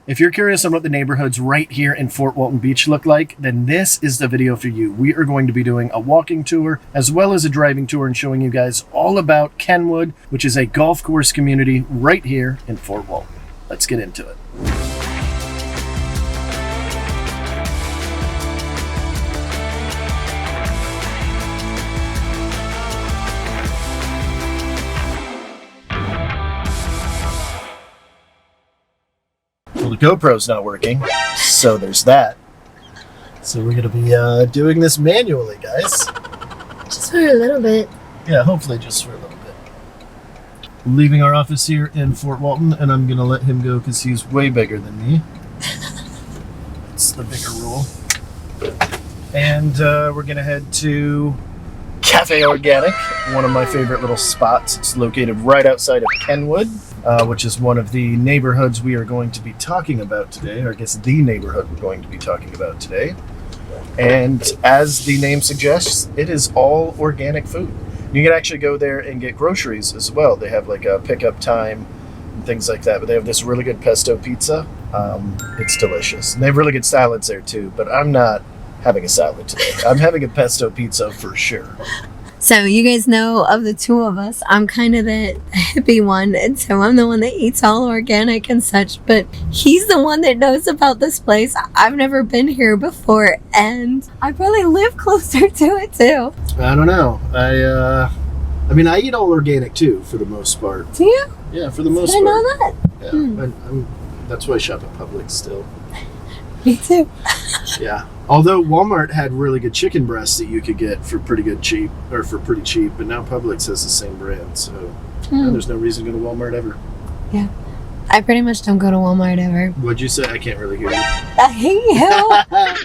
If you're curious on what the neighborhoods right here in Fort Walton Beach look like, then this is the video for you. We are going to be doing a walking tour as well as a driving tour and showing you guys all about Kenwood, which is a golf course community right here in Fort Walton. Let's get into it. Well, the GoPro's not working, so there's that. So we're going to be doing this manually, guys. Just for a little bit. Yeah, hopefully just for a little bit. Leaving our office here in Fort Walton, and I'm going to let him go because he's way bigger than me. It's the bigger rule. And we're going to head to Cafe Organic, one of my favorite little spots. It's located right outside of Kenwood, which is one of the neighborhoods we are going to be talking about today, or I guess the neighborhood we're going to be talking about today. And as the name suggests, it is all organic food. You can actually go there and get groceries as well. They have like a pickup time and things like that, but they have this really good pesto pizza. It's delicious. And they have really good salads there too, but I'm not having a salad today. I'm having a pesto pizza for sure. So you guys know, of the two of us, I'm kind of the hippie one, and so I'm the one that eats all organic and such, but he's the one that knows about this place. I've never been here before, and I probably live closer to it too. I don't know. I mean, I eat all organic too, for the most part. Do you? Yeah, for the most I part. know that. Yeah, that's why I shop at Publix still. Me too. Yeah. Although Walmart had really good chicken breasts that you could get for pretty cheap, but now Publix has the same brand, so there's no reason to go to Walmart ever. Yeah. I pretty much don't go to Walmart ever. What'd you say? I can't really hear you. I hate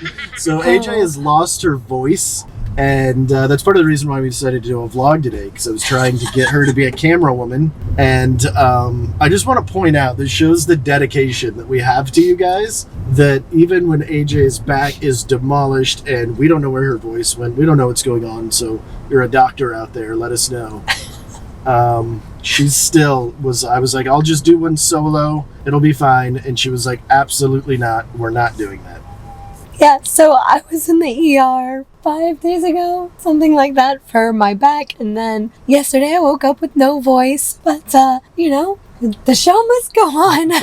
you. So AJ has lost her voice, and that's part of the reason why we decided to do a vlog today, because I was trying to get her to be a camera woman. And I just want to point out, this shows the dedication that we have to you guys, that even when AJ's back is demolished and we don't know where her voice went, we don't know what's going on, so you're a doctor out there, let us know. She still was, I was like, I'll just do one solo, it'll be fine. And she was like, absolutely not, we're not doing that. Yeah, so I was in the ER 5 days ago, something like that, for my back, and then yesterday I woke up with no voice, but you know, the show must go on.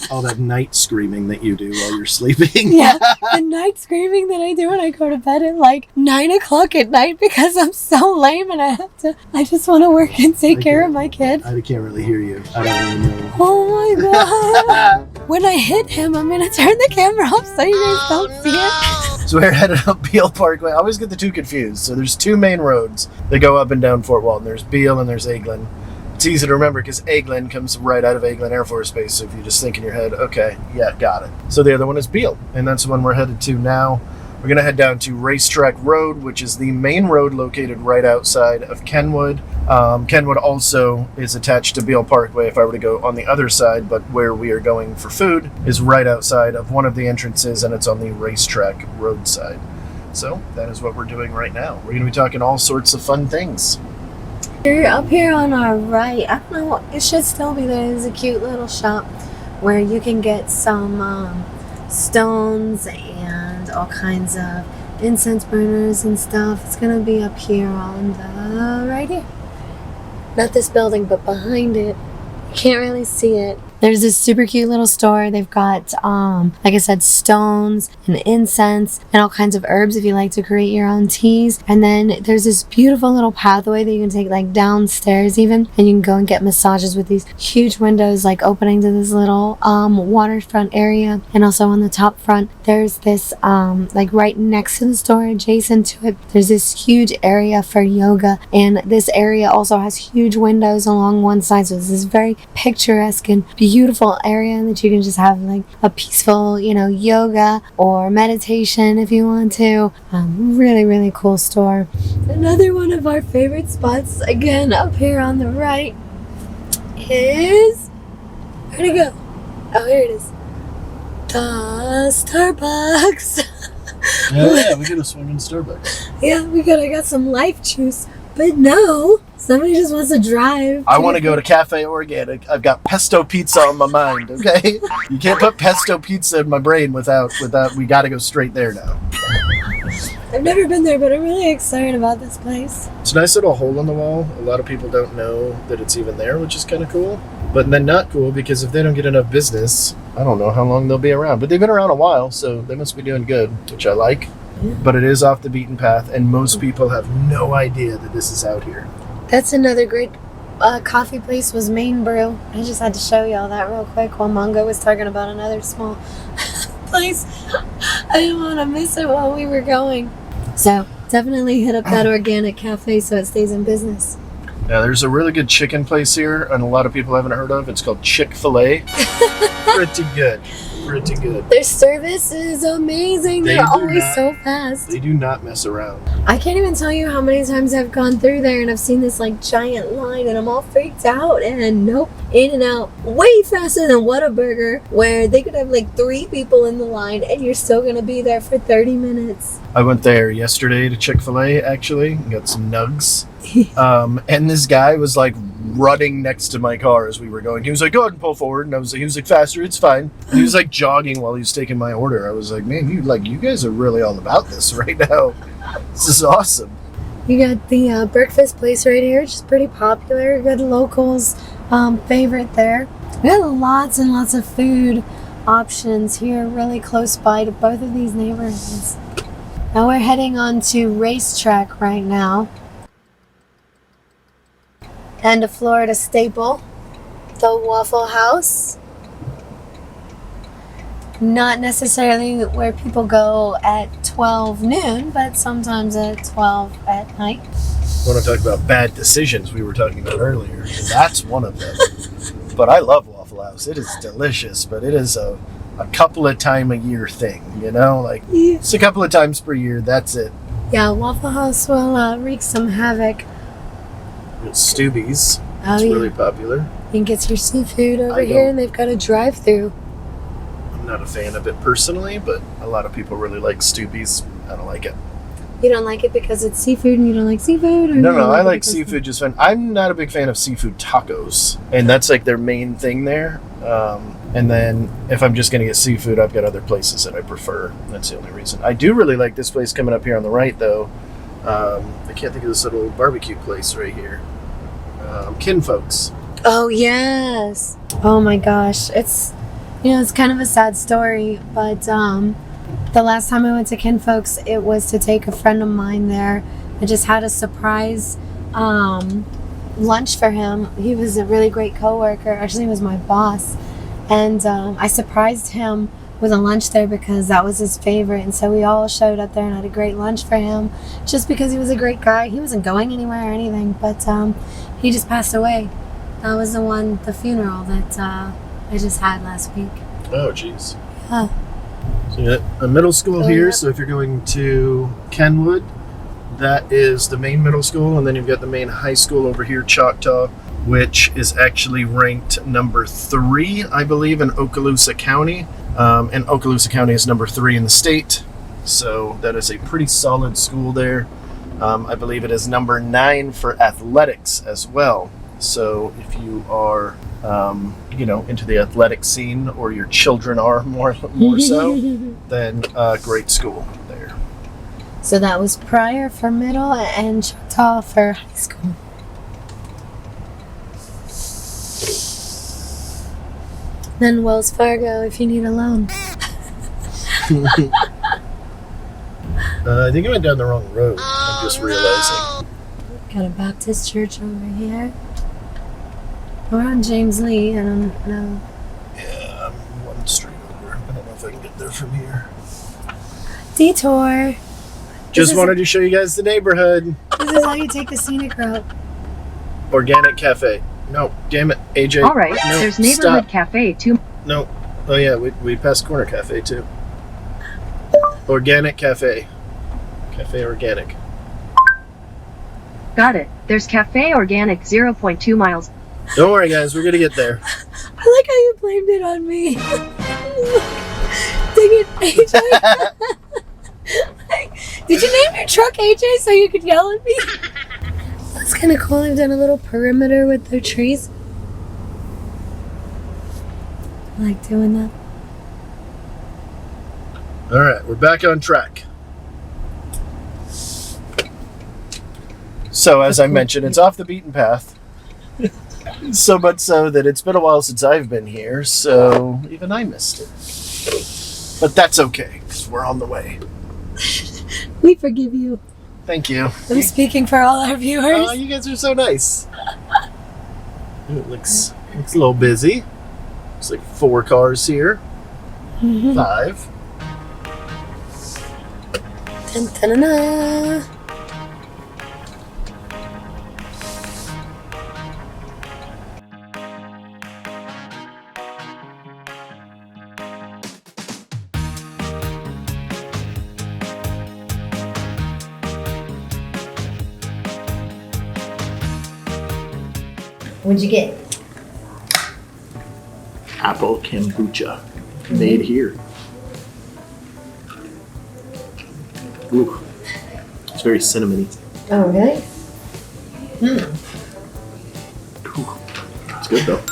All that night screaming that you do while you're sleeping. Yeah, the night screaming that I do when I go to bed at like 9 o'clock at night because I'm so lame and I just want to work and take care of my kid. I can't really hear you. I don't really know. Oh my god. When I hit him, I'm going to turn the camera off so you guys don't see it. So we're headed up Beale Parkway. I always get the two confused. So there's two main roads that go up and down Fort Walton. There's Beale and there's Eglin. It's easy to remember because Eglin comes right out of Eglin Air Force Base. So if you just think in your head, okay, yeah, got it. So the other one is Beale, and that's the one we're headed to now. We're going to head down to Racetrack Road, which is the main road located right outside of Kenwood. Kenwood also is attached to Beale Parkway if I were to go on the other side, but where we are going for food is right outside of one of the entrances, and it's on the Racetrack Road side. So that is what we're doing right now. We're going to be talking all sorts of fun things. You're up here on our right. I don't know, it should still be there. There's a cute little shop where you can get some stones and all kinds of incense burners and stuff. It's gonna be up here on the right here. Not this building, but behind it. You can't really see it. There's this super cute little store. They've got, like I said, stones and incense and all kinds of herbs if you like to create your own teas. And then there's this beautiful little pathway that you can take like downstairs even, and you can go and get massages with these huge windows like opening to this little waterfront area. And also on the top front, there's this like right next to the store, adjacent to it, there's this huge area for yoga. And this area also has huge windows along one side, so it's this very picturesque and beautiful area that you can just have like a peaceful, you know, yoga or meditation if you want to. Really cool store. Another one of our favorite spots, again up here on the right, is, where'd it go? Oh, here it is. The Starbucks. Yeah, we gotta swing in Starbucks. Yeah, I got some life juice. But no, Somebody just wants to drive. I want to go to Cafe Organic. I've got pesto pizza on my mind, okay? You can't put pesto pizza in my brain without we got to go straight there now. I've never been there, but I'm really excited about this place. It's a nice little hole in the wall. A lot of people don't know that it's even there, which is kind of cool. But then not cool, because if they don't get enough business, I don't know how long they'll be around. But they've been around a while, so they must be doing good, which I like. Yeah. But it is off the beaten path, and most people have no idea that this is out here. That's another great coffee place was Main Brew. I just had to show y'all that real quick while Mongo was talking about another small place. I didn't want to miss it while we were going. So definitely hit up that organic cafe so it stays in business. Now, there's a really good chicken place here, and a lot of people haven't heard of. It's called Chick-fil-A. Pretty good. Pretty good. Their service is amazing. They're always so fast. They do not mess around. I can't even tell you how many times I've gone through there and I've seen this like giant line and I'm all freaked out, and nope, in and out way faster than Whataburger, where they could have like 3 people in the line and you're still gonna be there for 30 minutes. I went there yesterday to Chick-fil-A, actually, and got some nugs. And this guy was like running next to my car as we were going. He was like, go ahead and pull forward. And he was like, faster, it's fine. And he was like jogging while he was taking my order. I was like, man, you guys are really all about this right now. This is awesome. You got the breakfast place right here, which is pretty popular. Good locals favorite there. We got lots and lots of food options here really close by to both of these neighborhoods. Now we're heading on to Racetrack right now. And a Florida staple, the Waffle House. Not necessarily where people go at 12 noon, but sometimes at 12 at night. I want to talk about bad decisions we were talking about earlier, and that's one of them. But I love Waffle House. It is delicious, but it is a couple of time a year thing, you know? Like, it's a couple of times per year, that's it. Yeah, Waffle House will wreak some havoc. Stubby's. It's really popular. You can get your seafood over here, and they've got a drive-through. I'm not a fan of it personally, but a lot of people really like Stubby's. I don't like it. You don't like it because it's seafood and you don't like seafood? Or no, I like seafood just fine. I'm not a big fan of seafood tacos, and that's like their main thing there. And then if I'm just going to get seafood, I've got other places that I prefer. That's the only reason. I do really like this place coming up here on the right, though. I can't think of this little barbecue place right here. Kinfolks. Oh, yes. Oh, my gosh. It's kind of a sad story, but the last time I went to Kinfolks, it was to take a friend of mine there. I just had a surprise lunch for him. He was a really great coworker. Actually, he was my boss. And I surprised him with a lunch there because that was his favorite, and so we all showed up there and had a great lunch for him just because he was a great guy. He wasn't going anywhere or anything, but he just passed away. That was the funeral that I just had last week. Oh, jeez. Yeah. So you got a middle school here, so if you're going to Kenwood, that is the main middle school, and then you've got the main high school over here, Choctaw, which is actually ranked number 3, I believe, in Okaloosa County. And Okaloosa County is number 3 in the state, so that is a pretty solid school there. I believe it is number 9 for athletics as well. So if you are, into the athletic scene, or your children are more so, then great school there. So that was Pryor for middle and Choctaw for high school. Then Wells Fargo if you need a loan. I think I went down the wrong road. I'm just realizing. Got a Baptist church over here. We're on James Lee. I don't know. Yeah, I'm one street over. I don't know if I can get there from here. Detour. Just wanted to show you guys the neighborhood. This is how you take the scenic route. Organic Cafe. No, damn it, AJ. All right, no, there's Neighborhood stop. Cafe too. No. Oh yeah, we passed Corner Cafe too. Organic Cafe. Cafe Organic. Got it. There's Cafe Organic 0.2 miles. Don't worry, guys. We're gonna get there. I like how you blamed it on me. Dang it, AJ. Did you name your truck AJ so you could yell at me? Let's kind of cool. They've done a little perimeter with their trees. I like doing that. All right, we're back on track. So, as I mentioned, it's off the beaten path. So much so that it's been a while since I've been here, so even I missed it. But that's okay, because we're on the way. We forgive you. Thank you. I'm speaking for all our viewers. Oh, you guys are so nice. It looks a little busy. Looks like 4 cars here. 5. Dun, dun, dun, dun. What'd you get? Apple kombucha. Made here. Ooh. It's very cinnamony. Oh, really? Ooh. It's good though.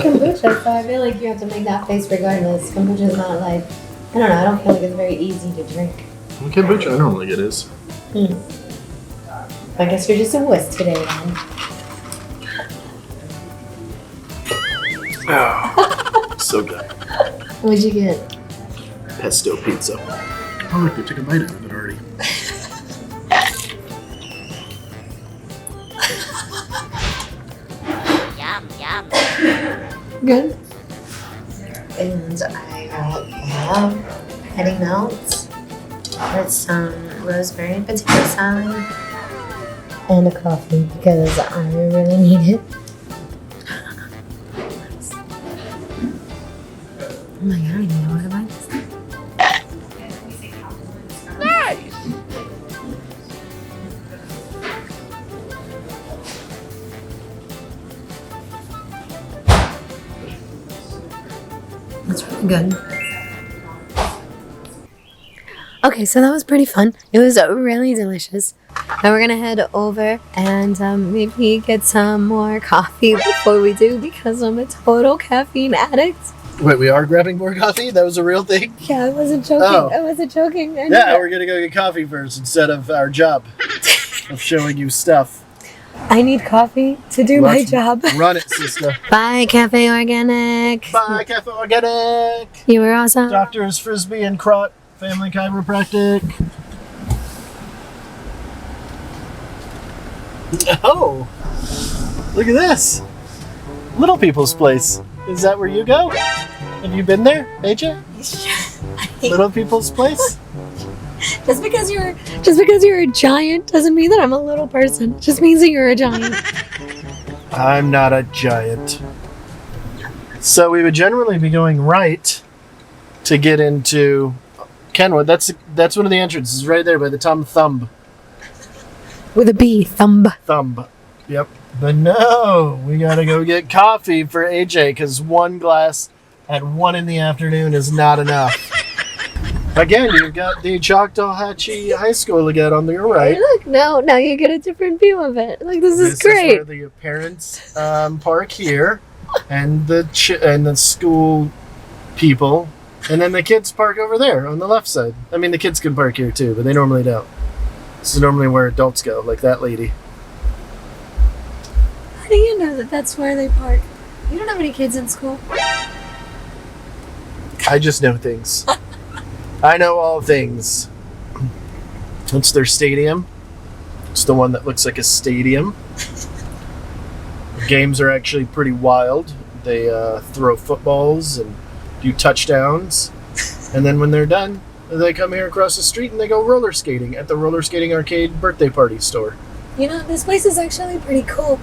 Kombucha, so I feel like you have to make that face regardless. Kombucha is not like, I don't know, I don't feel like it's very easy to drink. Well, kombucha, I don't think it is. I guess you're just a wuss today, then. Oh, so good. What'd you get? Pesto pizza. Oh, look, they took a bite out of it already. Yum, yum. Good. And I have heading out with some rosemary and potato salad and a coffee because I really need it. Oh my god, I didn't know what to buy this. That's really good. Okay, so that was pretty fun. It was really delicious. Now we're gonna head over and maybe get some more coffee before we do because I'm a total caffeine addict. Wait, we are grabbing more coffee? That was a real thing? Yeah, I wasn't joking. Oh. I wasn't joking. I knew Yeah, it. we're gonna go get coffee first instead of our job of showing you stuff. I need coffee to do my Let's job. Run it, sister. Bye, Cafe Organic. Bye, Cafe Organic. You were awesome. Doctors Frisbee and Crot, Family Chiropractic. Oh, look at this. Little People's Place. Is that where you go? Have you been there, AJ? Little People's Place? Just because you're a giant doesn't mean that I'm a little person. It just means that you're a giant. I'm not a giant. So we would generally be going right to get into Kenwood. That's one of the entrances right there by the Tom Thumb. With a B, thumb. Thumb. Yep. But no, we gotta go get coffee for AJ because 1 glass at 1 in the afternoon is not enough. Again, you've got the Choctawhatchee High School again on your right. Hey, look, now you get a different view of it. Like this is This great. is where the parents park here, and the school people, and then the kids park over there on the left side. I mean, the kids can park here too, but they normally don't. This is normally where adults go, like that lady. How do you know that that's where they park? You don't have any kids in school. I just know things. I know all things. It's their stadium. It's the one that looks like a stadium. The games are actually pretty wild. They throw footballs and do touchdowns. And then when they're done, they come here across the street and they go roller skating at the Roller Skating Arcade birthday party store. You know, this place is actually pretty cool.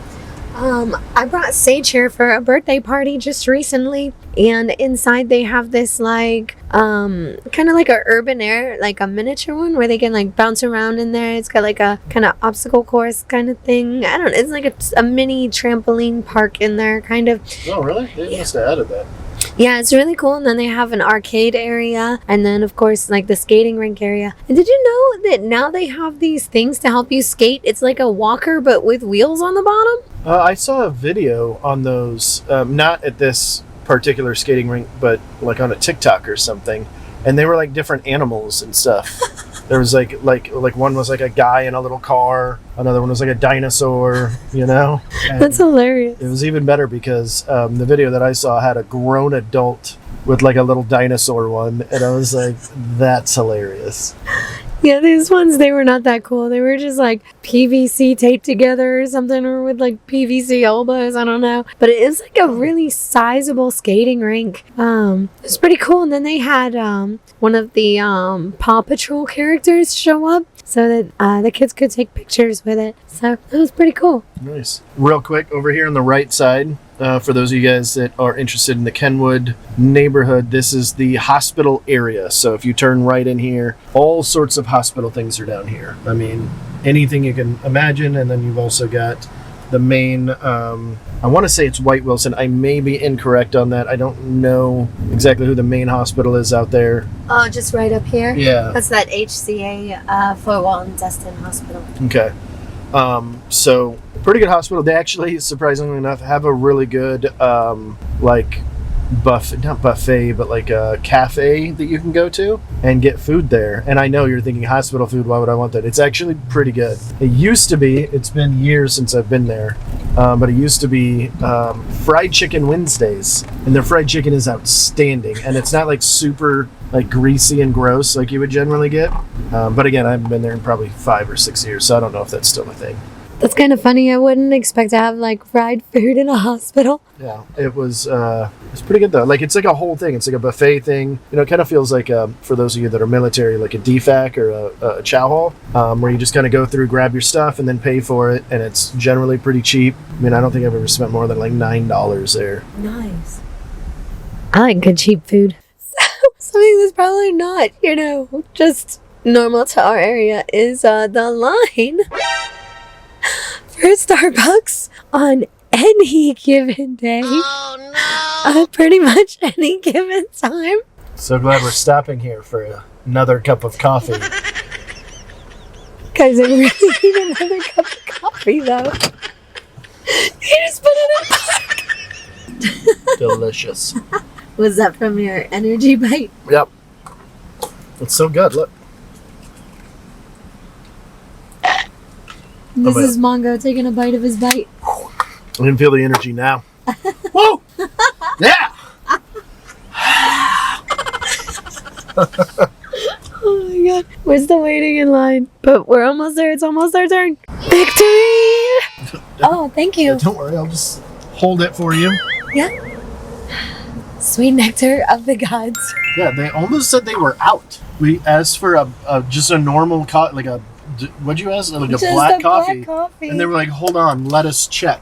I brought Sage here for a birthday party just recently, and inside they have this like kind of like a urban air, like a miniature one where they can like bounce around in there. It's got like a kind of obstacle course kind of thing. I don't know, it's like a mini trampoline park in there kind of. Oh, really? They must have added that. Yeah, it's really cool. And then they have an arcade area, and then of course like the skating rink area. And did you know that now they have these things to help you skate? It's like a walker but with wheels on the bottom. I saw a video on those, not at this particular skating rink, but like on a TikTok or something, and they were like different animals and stuff. There was like one was like a guy in a little car, another one was like a dinosaur, you know. And That's hilarious. it was even better because the video that I saw had a grown adult with like a little dinosaur one, and I was like, that's hilarious. Yeah, these ones, they were not that cool. They were just like PVC taped together or something, or with like PVC elbows. I don't know. But it is like a really sizable skating rink. It's pretty cool. And then they had one of the Paw Patrol characters show up so that the kids could take pictures with it. So it was pretty cool. Nice. Real quick, over here on the right side, for those of you guys that are interested in the Kenwood neighborhood, this is the hospital area. So if you turn right in here, all sorts of hospital things are down here. I mean, anything you can imagine. And then you've also got the main, I want to say it's White Wilson. I may be incorrect on that. I don't know exactly who the main hospital is out there. Oh, just right up here? Yeah. That's that HCA Fort Walton Destin Hospital. Okay. So pretty good hospital. They actually, surprisingly enough, have a really good like not buffet, but like a cafe that you can go to and get food there. And I know you're thinking hospital food, why would I want that? It's actually pretty good. It used to be, it's been years since I've been there, but it used to be fried chicken Wednesdays, and their fried chicken is outstanding, and it's not like super like greasy and gross like you would generally get. But again, I haven't been there in probably 5 or 6 years, so I don't know if that's still a thing. That's kind of funny. I wouldn't expect to have like fried food in a hospital. Yeah, it was pretty good though. Like, it's like a whole thing. It's like a buffet thing. You know, it kind of feels like, for those of you that are military, like a DFAC or a chow hall, where you just kind of go through, grab your stuff, and then pay for it. And it's generally pretty cheap. I mean, I don't think I've ever spent more than like $9 there. Nice. I like good cheap food. Something that's probably not, just normal to our area is the line for Starbucks on any given day. Oh no! Pretty much any given time. So glad we're stopping here for another cup of coffee. Guys, I really need another cup of coffee, though. You just put it in. Delicious. Was that from your energy bite? Yep. It's so good. Look. This is Mongo taking a bite of his bite. I can feel the energy now. Woo! Yeah! Oh my god. We're still waiting in line, but we're almost there. It's almost our turn. Victory! Oh, thank you. Don't worry, I'll just hold it for you. Yeah. Sweet nectar of the gods. Yeah, they almost said they were out. We asked for just a normal like a, what'd you ask? Like a Just black a coffee. black coffee. And they were like, hold on, let us check.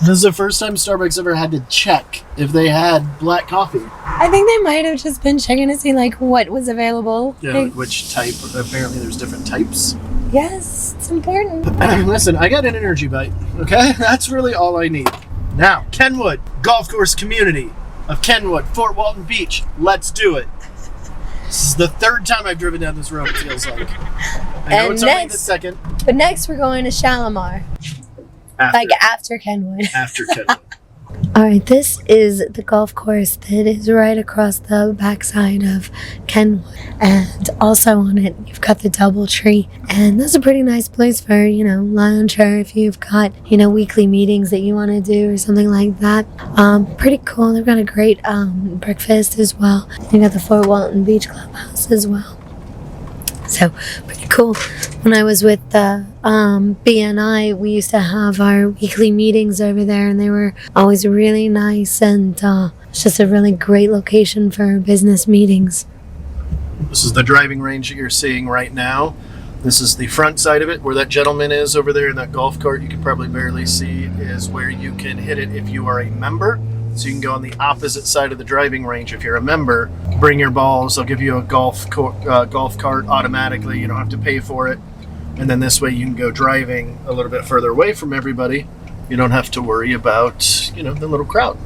This is the first time Starbucks ever had to check if they had black coffee. I think they might have just been checking to see like what was available. Yeah, like which type. Apparently there's different types. Yes, it's important. Listen, I got an energy bite, okay? That's really all I need. Now, Kenwood, golf course community of Kenwood, Fort Walton Beach. Let's do it. This is the third time I've driven down this road, it feels like. I know And it's only the next- second. But next we're going to Shalimar. Like after Kenwood. After Kenwood. Alright, this is the golf course that is right across the backside of Kenwood. And also on it, you've got the Doubletree. And that's a pretty nice place for, lunch, or if you've got, weekly meetings that you want to do or something like that. Pretty cool. They've got a great breakfast as well. You got the Fort Walton Beach Clubhouse as well. So, pretty cool. When I was with BNI, we used to have our weekly meetings over there, and they were always really nice, and it's just a really great location for business meetings. This is the driving range that you're seeing right now. This is the front side of it, where that gentleman is over there in that golf cart. You can probably barely see is where you can hit it if you are a member. So you can go on the opposite side of the driving range if you're a member. Bring your balls. They'll give you a golf cart automatically. You don't have to pay for it. And then this way you can go driving a little bit further away from everybody. You don't have to worry about, the little crowd.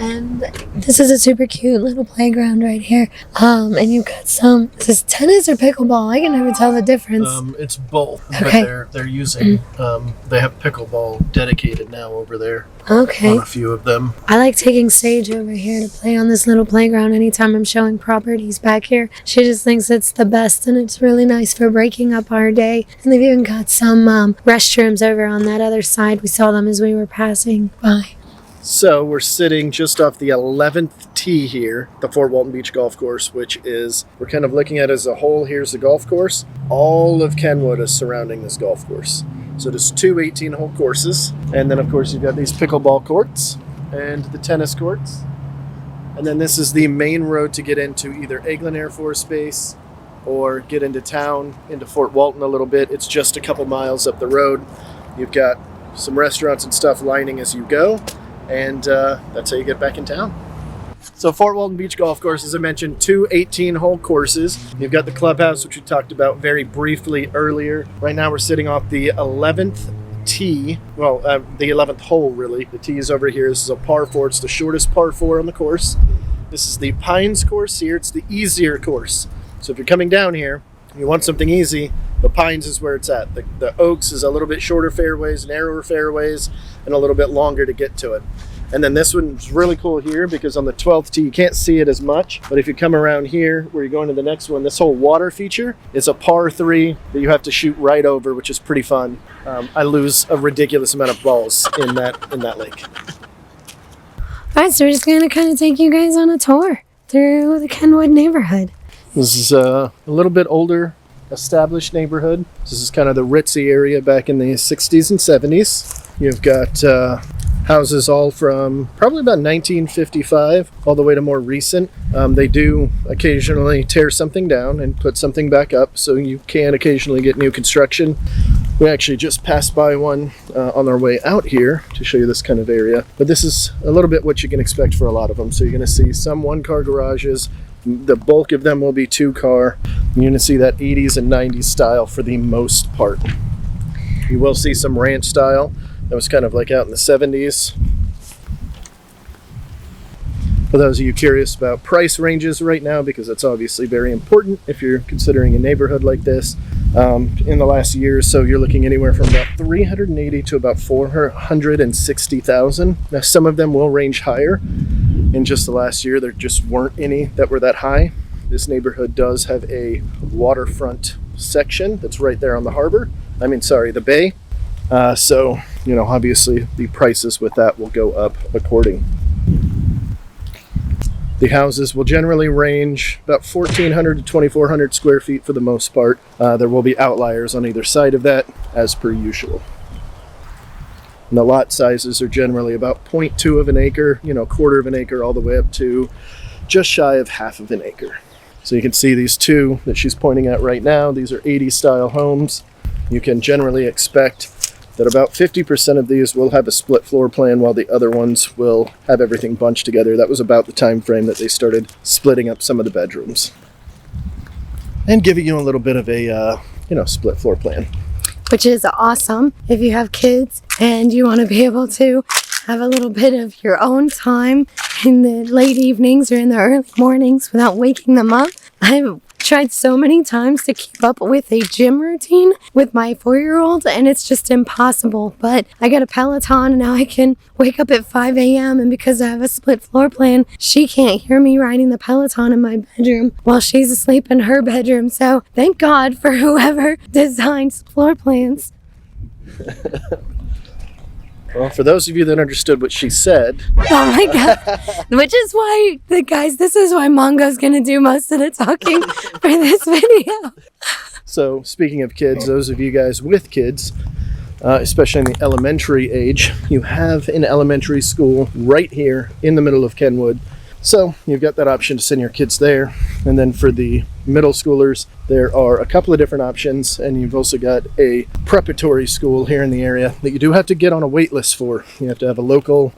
And this is a super cute little playground right here. And you've got some, is this tennis or pickleball? I can never tell the difference. It's both, Okay. but they're using, they have pickleball dedicated now over there Okay. on a few of them. I like taking Sage over here to play on this little playground anytime I'm showing properties back here. She just thinks it's the best, and it's really nice for breaking up our day. And they've even got some restrooms over on that other side. We saw them as we were passing by. So we're sitting just off the 11th tee here, the Fort Walton Beach Golf Course, which is, we're kind of looking at as a whole. Here's the golf course. All of Kenwood is surrounding this golf course. So there's two 18-hole courses. And then, of course, you've got these pickleball courts and the tennis courts. And then this is the main road to get into either Eglin Air Force Base or get into town, into Fort Walton a little bit. It's just a couple miles up the road. You've got some restaurants and stuff lining as you go. And that's how you get back in town. So Fort Walton Beach Golf Course, as I mentioned, two 18-hole courses. You've got the clubhouse, which we talked about very briefly earlier. Right now we're sitting off the 11th tee. Well, the 11th hole, really. The tee is over here. This is a par 4. It's the shortest par 4 on the course. This is the Pines course here. It's the easier course. So if you're coming down here, you want something easy, the Pines is where it's at. The Oaks is a little bit shorter fairways, narrower fairways, and a little bit longer to get to it. And then this one's really cool here because on the 12th tee, you can't see it as much. But if you come around here, where you're going to the next one, this whole water feature is a par 3 that you have to shoot right over, which is pretty fun. I lose a ridiculous amount of balls in that lake. All right, so we're just going to kind of take you guys on a tour through the Kenwood neighborhood. This is a little bit older, established neighborhood. This is kind of the ritzy area back in the 60s and 70s. You've got houses all from probably about 1955 all the way to more recent. They do occasionally tear something down and put something back up, so you can occasionally get new construction. We actually just passed by one on our way out here to show you this kind of area. But this is a little bit what you can expect for a lot of them. So you're going to see some one-car garages. The bulk of them will be 2-car. You're going to see that 80s and 90s style for the most part. You will see some ranch style. That was kind of like out in the 70s. For those of you curious about price ranges right now, because that's obviously very important if you're considering a neighborhood like this, in the last year or so, you're looking anywhere from about $380,000 to about $460,000. Now, some of them will range higher. In just the last year, there just weren't any that were that high. This neighborhood does have a waterfront section that's right there on the harbor. The bay. So, obviously the prices with that will go up according. The houses will generally range about 1,400 to 2,400 square feet for the most part. There will be outliers on either side of that, as per usual. And the lot sizes are generally about 0.2 of an acre, quarter of an acre, all the way up to just shy of half of an acre. So you can see these two that she's pointing at right now. These are 80s style homes. You can generally expect that about 50% of these will have a split floor plan, while the other ones will have everything bunched together. That was about the time frame that they started splitting up some of the bedrooms and giving you a little bit of a split floor plan, Which is awesome if you have kids and you want to be able to have a little bit of your own time in the late evenings or in the early mornings without waking them up. I've tried so many times to keep up with a gym routine with my 4-year-old, and it's just impossible. But I got a Peloton, and now I can wake up at 5 a.m. and because I have a split floor plan, she can't hear me riding the Peloton in my bedroom while she's asleep in her bedroom. So thank God for whoever designs floor plans. Well, for those of you that understood what she said. Oh my God. Which is why, this is why Mongo's going to do most of the talking for this video. So, speaking of kids, those of you guys with kids, especially in the elementary age, you have an elementary school right here in the middle of Kenwood. So, you've got that option to send your kids there. And then for the middle schoolers, there are a couple of different options, and you've also got a preparatory school here in the area that you do have to get on a wait list for. You have to have a local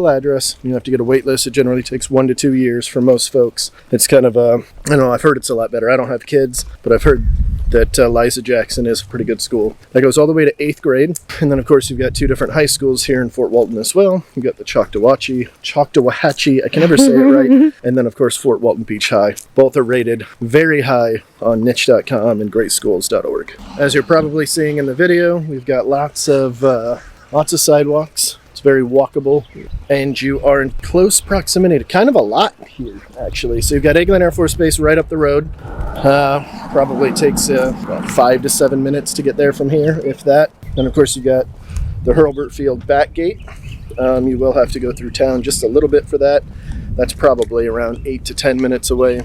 address. You have to get a wait list. It generally takes 1 to 2 years for most folks. It's kind of I've heard it's a lot better. I don't have kids, but I've heard that Liza Jackson is a pretty good school. That goes all the way to 8th grade. And then, of course, you've got 2 different high schools here in Fort Walton as well. You've got the Choctawhatchee, I can never say it right. And then, of course, Fort Walton Beach High. Both are rated very high on niche.com and greatschools.org. As you're probably seeing in the video, we've got lots of sidewalks. It's very walkable, and you are in close proximity to kind of a lot here, actually. So you've got Eglin Air Force Base right up the road. Probably takes about 5 to 7 minutes to get there from here, if that. And of course, you got the Hurlburt Field back gate. You will have to go through town just a little bit for that. That's probably around 8 to 10 minutes away.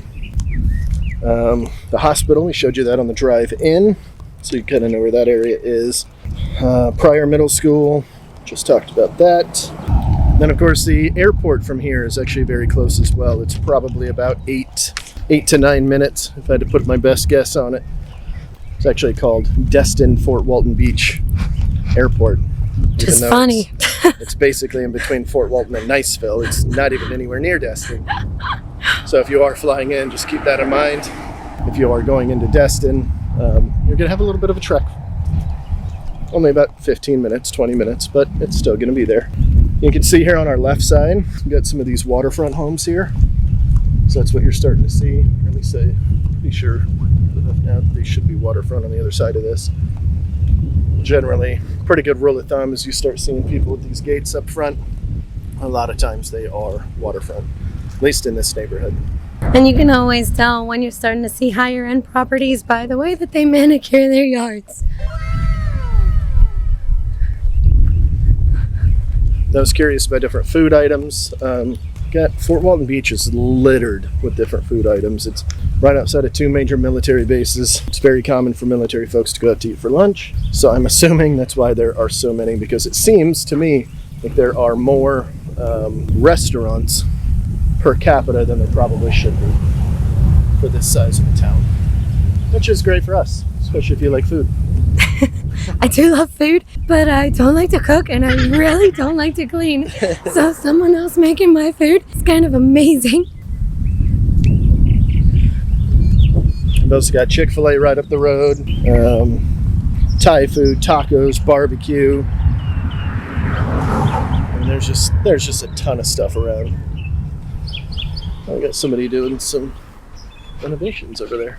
The hospital, we showed you that on the drive in, so you kind of know where that area is. Pryor Middle School, just talked about that. Then, of course, the airport from here is actually very close as well. It's probably about 8 to 9 minutes, if I had to put my best guess on it. It's actually called Destin Fort Walton Beach Airport. Just funny. It's basically in between Fort Walton and Niceville. It's not even anywhere near Destin. So if you are flying in, just keep that in mind. If you are going into Destin, you're going to have a little bit of a trek. Only about 15 minutes, 20 minutes, but it's still going to be there. You can see here on our left side, we've got some of these waterfront homes here. So that's what you're starting to see. Or at least I'm pretty sure now they should be waterfront on the other side of this. Generally, pretty good rule of thumb is you start seeing people with these gates up front. A lot of times they are waterfront, at least in this neighborhood. And you can always tell when you're starting to see higher end properties by the way that they manicure their yards. I was curious about different food items. Got Fort Walton Beach is littered with different food items. It's right outside of 2 major military bases. It's very common for military folks to go out to eat for lunch. So I'm assuming that's why there are so many, because it seems to me like there are more restaurants per capita than there probably should be for this size of a town. Which is great for us, especially if you like food. I do love food, but I don't like to cook and I really don't like to clean. So someone else making my food is kind of amazing. We've also got Chick-fil-A right up the road, Thai food, tacos, barbecue. And there's just a ton of stuff around. I got somebody doing some renovations over there.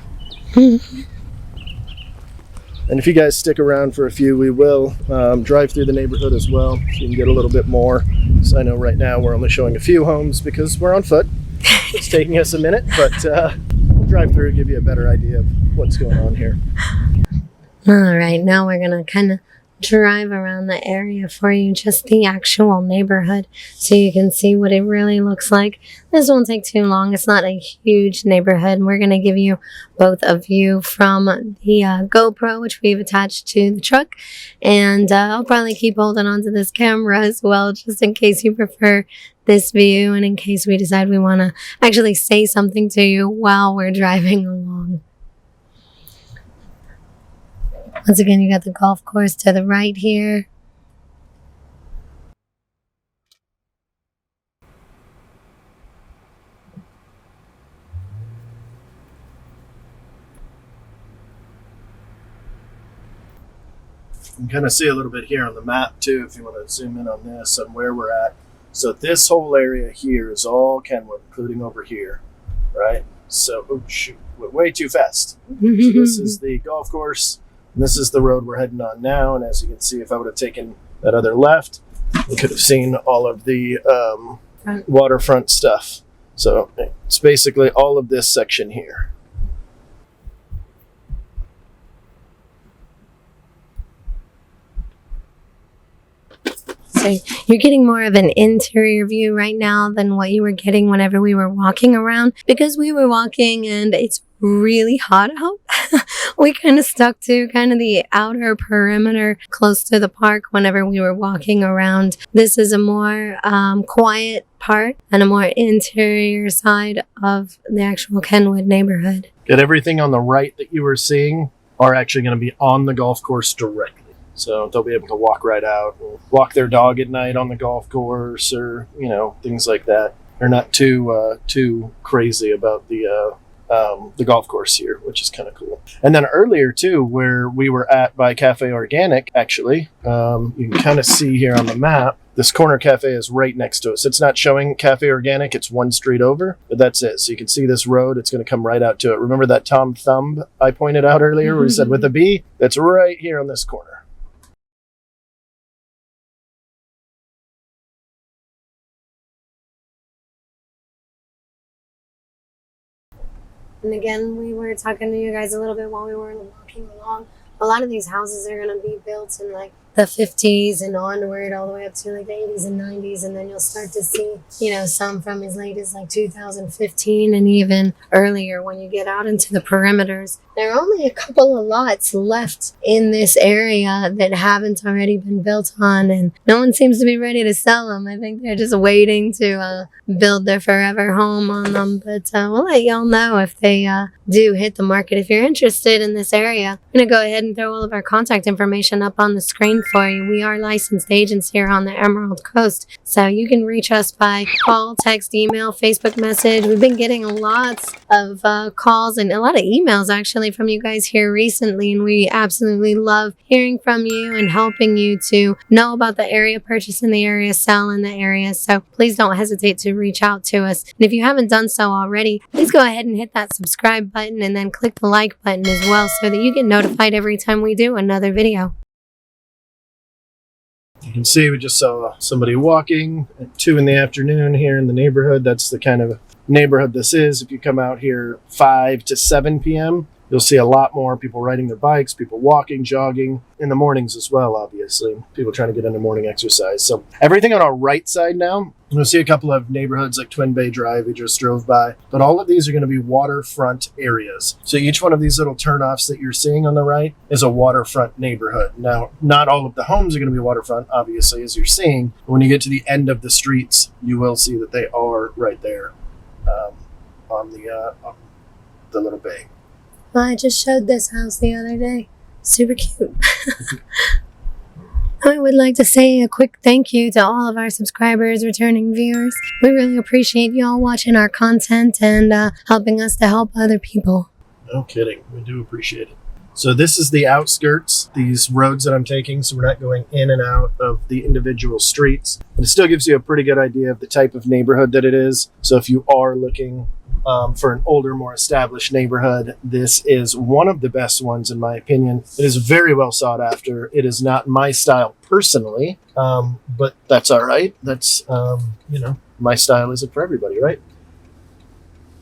And if you guys stick around for a few, we will drive through the neighborhood as well, so you can get a little bit more. So I know right now we're only showing a few homes because we're on foot. It's taking us a minute, but we'll drive through and give you a better idea of what's going on here. All right, now we're going to kind of drive around the area for you, just the actual neighborhood, so you can see what it really looks like. This won't take too long. It's not a huge neighborhood. We're going to give you both a view from the GoPro, which we've attached to the truck, and I'll probably keep holding on to this camera as well, just in case you prefer this view and in case we decide we want to actually say something to you while we're driving along. Once again, you got the golf course to the right here. You can kind of see a little bit here on the map too, if you want to zoom in on this and where we're at. So this whole area here is all Kenwood, including over here, right? So, oh shoot, went way too fast. So this is the golf course. And this is the road we're heading on now, and as you can see, if I would have taken that other left, we could have seen all of the waterfront stuff. So it's basically all of this section here. So you're getting more of an interior view right now than what you were getting whenever we were walking around, because we were walking and it's really hot out. We kind of stuck to kind of the outer perimeter close to the park whenever we were walking around. This is a more quiet part and a more interior side of the actual Kenwood neighborhood. Got everything on the right that you were seeing are actually going to be on the golf course directly. So they'll be able to walk right out and walk their dog at night on the golf course, or, you know, things like that. They're not too crazy about the the golf course here, which is kind of cool. And then earlier too, where we were at by Cafe Organic, actually, you can kind of see here on the map, this corner cafe is right next to us. It's not showing Cafe Organic, it's one street over, but that's it. So you can see this road, it's going to come right out to it. Remember that Tom Thumb I pointed out earlier where he said with a B? That's right here on this corner. And again, we were talking to you guys a little bit while we were walking along. A lot of these houses are going to be built in like the 50s and onward, all the way up to like the 80s and 90s. And then you'll start to see, you know, some from as late as like 2015 and even earlier when you get out into the perimeters. There are only a couple of lots left in this area that haven't already been built on, and no one seems to be ready to sell them. I think they're just waiting to build their forever home on them. But we'll let y'all know if they do hit the market. If you're interested in this area, I'm going to go ahead and throw all of our contact information up on the screen for you. We are licensed agents here on the Emerald Coast, so you can reach us by call, text, email, Facebook message. We've been getting lots of calls and a lot of emails actually from you guys here recently, and we absolutely love hearing from you and helping you to know about the area, purchase in the area, sell in the area. So please don't hesitate to reach out to us. And if you haven't done so already, please go ahead and hit that subscribe button and then click the like button as well so that you get notified every time we do another video. You can see we just saw somebody walking at 2 in the afternoon here in the neighborhood. That's the kind of neighborhood this is. If you come out here 5 to 7 p.m., you'll see a lot more people riding their bikes, people walking, jogging in the mornings as well, obviously. People trying to get into morning exercise. So everything on our right side now, you'll see a couple of neighborhoods like Twin Bay Drive we just drove by, but all of these are going to be waterfront areas. So each one of these little turnoffs that you're seeing on the right is a waterfront neighborhood. Now, not all of the homes are going to be waterfront, obviously, as you're seeing. But when you get to the end of the streets, you will see that they are right there on the little bay. Well, I just showed this house the other day. Super cute. I would like to say a quick thank you to all of our subscribers, returning viewers. We really appreciate y'all watching our content and helping us to help other people. No kidding. We do appreciate it. So this is the outskirts, these roads that I'm taking. So we're not going in and out of the individual streets. But it still gives you a pretty good idea of the type of neighborhood that it is. So if you are looking for an older, more established neighborhood, this is one of the best ones in my opinion. It is very well sought after. It is not my style personally, but that's all right. That's, my style isn't for everybody, right?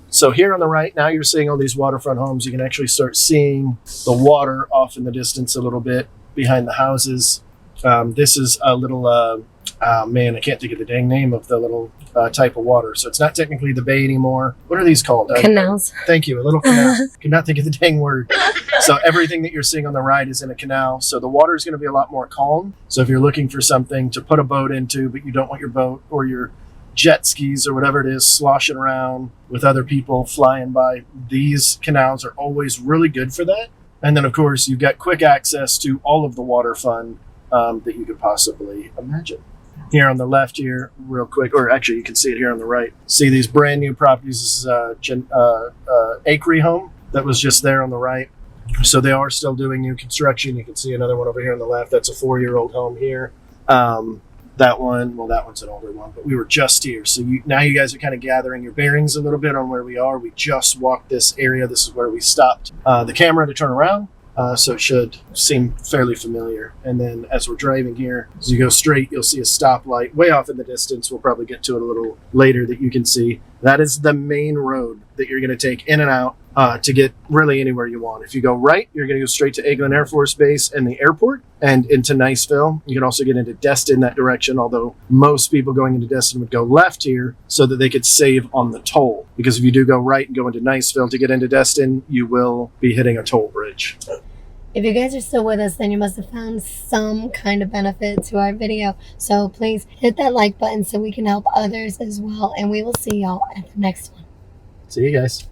So here on the right, now you're seeing all these waterfront homes. You can actually start seeing the water off in the distance a little bit behind the houses. This is a little, I can't think of the dang name of the little type of water. So it's not technically the bay anymore. What are these called? Canals. Thank you. A little canal. Could not think of the dang word. So everything that you're seeing on the right is in a canal. So the water is going to be a lot more calm. So if you're looking for something to put a boat into, but you don't want your boat or your jet skis or whatever it is sloshing around with other people flying by, these canals are always really good for that. And then of course you've got quick access to all of the water fun that you could possibly imagine. Here on the left here, real quick, or actually you can see it here on the right. See these brand new properties. This is a acre home that was just there on the right. So they are still doing new construction. You can see another one over here on the left. That's a 4-year-old home here. That one's an older one, but we were just here. So now you guys are kind of gathering your bearings a little bit on where we are. We just walked this area. This is where we stopped the camera to turn around. So it should seem fairly familiar. And then as we're driving here, as you go straight, you'll see a stoplight way off in the distance. We'll probably get to it a little later that you can see. That is the main road that you're going to take in and out to get really anywhere you want. If you go right, you're going to go straight to Eglin Air Force Base and the airport and into Niceville. You can also get into Destin that direction, although most people going into Destin would go left here so that they could save on the toll. Because if you do go right and go into Niceville to get into Destin, you will be hitting a toll bridge. If you guys are still with us, then you must have found some kind of benefit to our video. So please hit that like button so we can help others as well. And we will see y'all at the next one. See you guys.